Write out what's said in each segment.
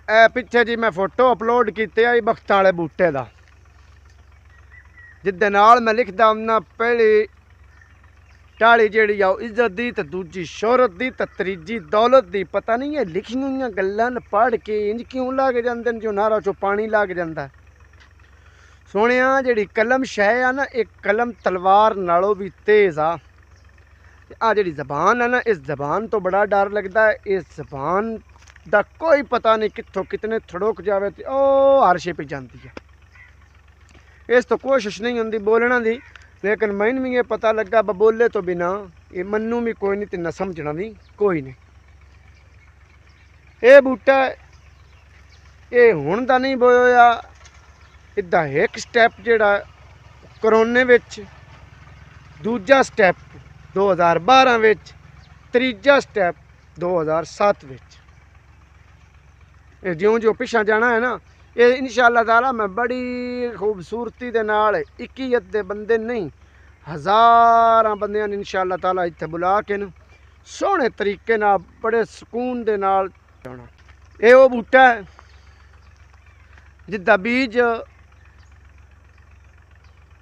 ए पिछे जी मैं photo upload किते आई बख्तां वाले बूटे का, जिदे नाल मैं लिखदा हुन्ना पहली टाली जिहड़ी आ इज्जत दी, ते दूजी शोहरत दी, ते तीजी दौलत दी। पता नहीं ये लिखी हुई गल्लां पढ़ के इंज क्यों लग जांदे ने जो नारा चो पानी लग जांदा। सोहणिया जिहड़ी कलम शै आ ना, एक कलम तलवार नालों भी तेज़ आ जिहड़ी जबान है ना, इस जबान तो बड़ा डर लगता है। इस जबान दा कोई पता नहीं कित्थों कितने थड़ोक जावे ते ओ हर शे पे जाती है। इस तो कोशिश नहीं होंदी बोलना दी, लेकिन मैनू भी ये पता लगा बोले तो बिना ये मनु भी कोई नहीं, ते न समझना भी कोई नहीं। ये बूटा ये हुण दा नहीं बोया, इदा एक स्टैप जिहड़ा करोने विच, दूजा स्टैप 2012 विच, तीजा स्टैप 2007 विच। ज्यों ज्यों पिछा जाना है ना, ये इंशाअल्लाह ताला मैं बड़ी खूबसूरती दे नाल 21 दे बंदे नहीं, हज़ारां बंदियां इंशाअल्लाह ताला इत्थे बुला के न सोहणे तरीके नाल बड़े सुकून दे नाल जाना। ये वो बूटा है जिद्दा बीज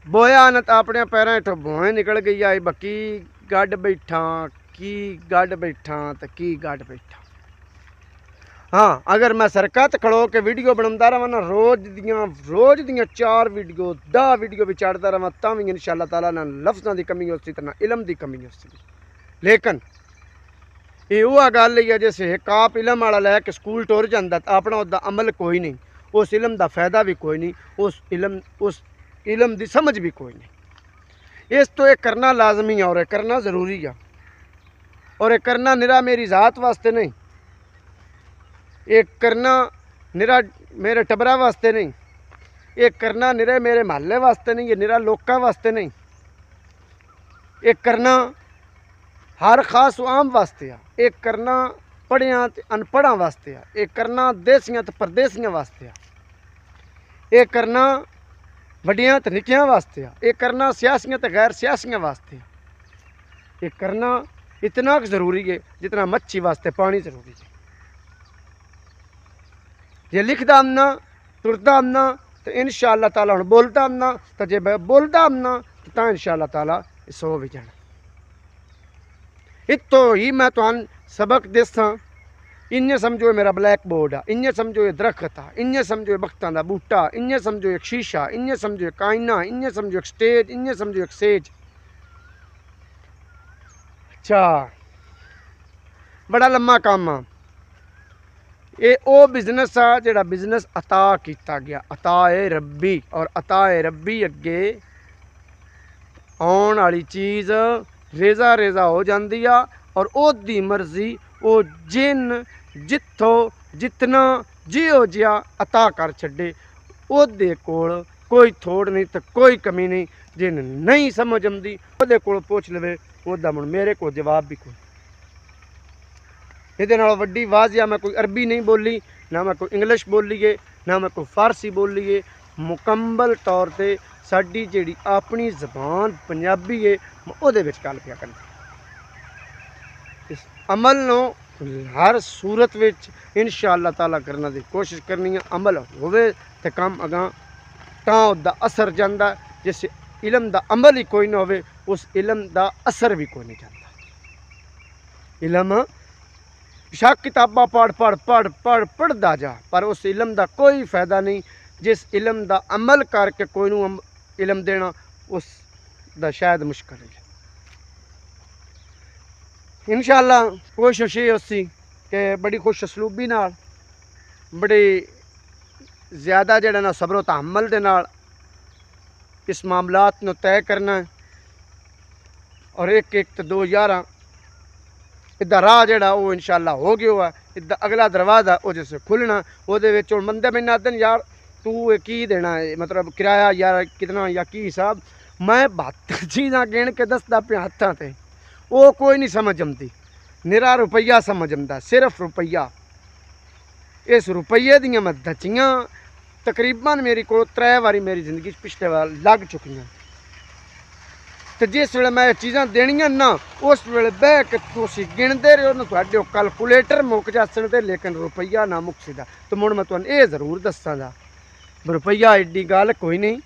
बोया न तो अपने पैरों हेठों भोए निकल गई आई, बकी गड्ड बैठा की गड्ड बैठा तो की गड्ड बैठा। हाँ, अगर मैं सरकत खड़ो के वीडियो बनाता रहा ना, रोज़ दियाँ 4 वीडियो 10 वीडियो भी चढ़ता रहा, तां भी इंशाअल्लाह ताला ना लफ्ज़ों की कमी होती, ना इलम की कमी होती। लेकिन ये वह गल ही है, जैसे एक आप इलम वाला लैके स्कूल टुर जाता तो अपना उसका अमल कोई नहीं, उस इलम का फायदा भी कोई नहीं, उस इलम की समझ भी कोई नहीं। इस तो ये करना लाजमी है और ये करना ज़रूरी है, और ये करना निरा मेरी ज़ात वास्ते नहीं, ये करना निरा मेरे टबरा वास्ते नहीं, ये करना निरे मेरे महल्ले वास्ते नहीं, ये निरा लोकां वास्ते नहीं, ये करना हर खास आम वास्ते आ, ये करना पढ़िया ते अनपढ़ां वास्ते आ, ये करना देसियां ते परदेसियां वास्ते आ, ये करना वड्डियां ते निक्कियां वास्ते आ, ये करना सियासियां ते गैर सियासियां वास्ते आ। ये करना इतना ज़रूरी है जितना मच्छी वास्ते पानी ज़रूरी है। जे लिखदा आमना तुरदा आमना तो इंशाअल्लाह ताला हुण बोलदा आमना, तो जे बोलदा आमना तो इंशाअल्लाह ताला सो भी जाना। इतो ही मैं तुहानू सबक दसा, इन्ने समझो मेरा ब्लैक बोर्ड आ, इन्ने समझो ये दरख्त आ, इन्ने समझो ये बख्तां दा बूटा, इन्ने समझो एक शीशा, इन्ने समझो एक आईना, इन्ने समझो एक स्टेज, इन्ने समझो एक सेज। अच्छा, बड़ा लम्मा काम आ। ये ओ बिजनेस आ जिहड़ा बिजनेस अता किया गया, अताए रब्बी, और अताए रब्बी अगे आने वाली चीज़ रेजा रेजा हो जाती आ, और ओदी मर्जी वो जिन जिथों जितना जिहो जिहा अता कर छड्डे, ओदे कोल कोई थोड़ नहीं तो कोई कमी नहीं। जिन नहीं समझ आती ओदे कोल पुछ लवे, ओदा मुड़ मेरे को जवाब भी कोई। ये वड्डी वाजिया मैं कोई अरबी नहीं बोली, ना मैं कोई इंग्लिश बोलीए, ना मैं कोई फारसी बोलीए, मुकम्मल तौर पर साडी जिहड़ी अपनी जबान पंजाबी है ओहदे विच गल पिया करनी। इस अमल नो हर सूरत विच इंशाअल्लाह ताला करने की कोशिश करनी है। अमल होवे ते काम अगां तां उहदा असर जांदा, जिस इलम दा अमल ही कोई ना होवे उस इलम दा असर भी कोई नहीं जाता। इलम शक किताबा पढ़ पढ़ पढ़ पढ़ पढ़दा जा, पर उस इलम का कोई फायदा नहीं जिस इलम का अमल करके कोई नूं इलम देना उस दा शायद मुश्किल है। इंशाअल्लाह कोशिश ये उसी कि बड़ी खुश असलूबी नाल, बड़ी ज़्यादा जिहड़ा ना सब्रो तहम्मुल दे नाल इस मामलात नूं तय करना है, और एक एक तो 2 11 इदा राह जिहड़ा वो इंशाअल्लाह हो गया हुआ। इदा अगला दरवाज़ा वो जिस खुलना, वो बंदे मैंने आदन यार तू ये की देना है, मतलब किराया यार कितना या की हिसाब, मैं 72 चीज़ां गिण के दसदा पिया हत्थां ते, वो कोई नहीं समझ आती, निरा रुपया समझ आता, सिर्फ रुपया। इस रुपये दियां मैं दचियां तकरीबन मेरी को 3 बारी मेरी जिंदगी पिछले बार लग चुकी, तो जिस वे मैं चीज़ां देनियां ना उस वे बह के तुम गिनते रहो ना थोड़े कैलकुलेटर मुक जासन ते लेकिन रुपया ना मुक सीधा। तो मुड़ मैं तुहानूं ये जरूर दस्सांगा रुपया एड्डी गल कोई नहीं।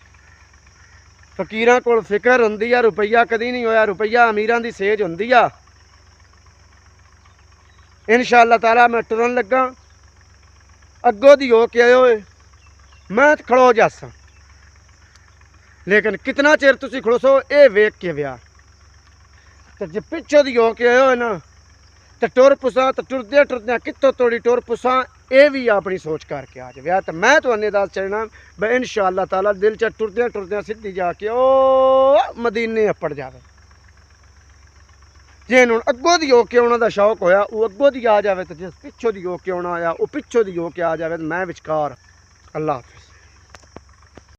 फकीरां कोल फिकर हुंदी आ, रुपया कदी नहीं होया। रुपया अमीरां दी सेज हुंदी आ। इंशाअल्लाह ताला मैं टुरन लगा अगों दी हो के आए मैं खड़ो जासा, लेकिन कितना चिर तुसी खड़ोसो ये वेख के व्या। तो जे पिछों दी हो के आए ना तो टुर पुसा तो टुरदे टुरदे कितों तोड़ी टुर पुसा ये भी अपनी सोच करके आ जाए। तो मैं तुहानू दस चलना भाई इंशाअल्लाह ताला दिल च टुरदे टुरदे सीधी जाके ओ मदीने अपड़ जाए। जे हूँ अगों दी हो के आने का शौक होया वो अगों दी आ जाए, तो जिस पिछों दी हो के आना आया वो पिछों दी हो के आ जाए। मैं विचकार। अल्लाह हाफिज़।